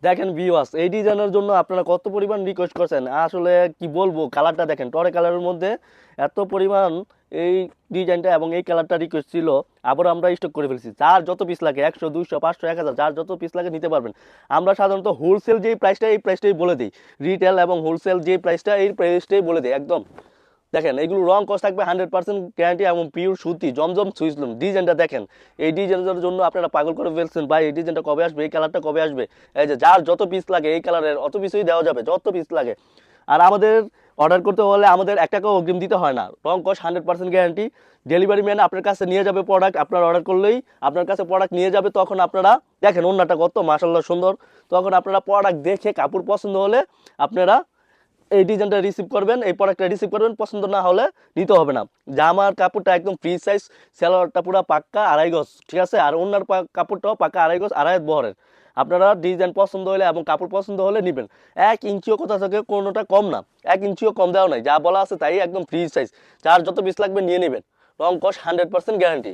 দেখেন ভিউয়ার্স, এই ডিজাইনের জন্য আপনারা কত পরিমাণ রিকোয়েস্ট করছেন, আসলে কি বলবো, কালারটা দেখেন, টরে কালারের মধ্যে এত পরিমাণ এই ডিজাইনটা এবং এই কালারটা রিকোয়েস্ট ছিল। আবার আমরা স্টক করে ফেলছি, যার যত পিস লাগে 100 200 500 1000 যার যত পিস লাগে নিতে পারবেন। আমরা সাধারণত হোলসেল যেই প্রাইসটা এই প্রাইসটাই বলে দিই, রিটেল এবং হোলসেল যেই প্রাইসটা এই প্রাইসটাই বলে দিই একদম। দেখেন এগুলো রং কস থাকবে 100% গ্যারান্টি এবং পিওর সুতি জমজম সুইসলুম। ডিজাইনটা দেখেন, এই ডিজাইনের জন্য আপনারা পাগল করে ফেলছেন ভাই, এই ডিজাইনটা কবে আসবে, এই কালারটা কবে আসবে। এই যে যার যত পিস লাগে এই কালারের অত পিসই দেওয়া যাবে, যত পিস লাগে। আর আমাদের অর্ডার করতে হলে আমাদের 1 টাকাও অগ্রিম দিতে হয় না, রং কস 100% গ্যারান্টি। ডেলিভারি ম্যান আপনার কাছে নিয়ে যাবে প্রোডাক্ট, আপনার অর্ডার করলেই আপনার কাছে প্রোডাক্ট নিয়ে যাবে। তখন আপনারা দেখেন ওন্নাটা কত মাশাআল্লাহ সুন্দর, তখন আপনারা প্রোডাক্ট দেখে কাপড় পছন্দ হলে আপনারা এই ডিজাইনটা রিসিভ করবেন, এই প্রোডাক্টটা রিসিভ করবেন, পছন্দ না হলে নিতে হবে না। জামার কাপড়টা একদম ফ্রি সাইজ, সালোয়ারটা পুরো পাক্কা 2.5 গজ, ঠিক আছে, আর ওনার কাপড়টাও পাক্কা 2.5 গজ, 2.5 বহরের। আপনারা ডিজাইন পছন্দ হলে এবং কাপড় পছন্দ হলে নেবেন। 1 ইঞ্চিও কোথা থেকে কোনোটা কম না, 1 ইঞ্চিও কম দেওয়া নাই, যা বলা আছে তাই একদম ফ্রি সাইজ। যার যত পিস লাগবে নিয়ে নেবেন, রং কস 100% গ্যারান্টি।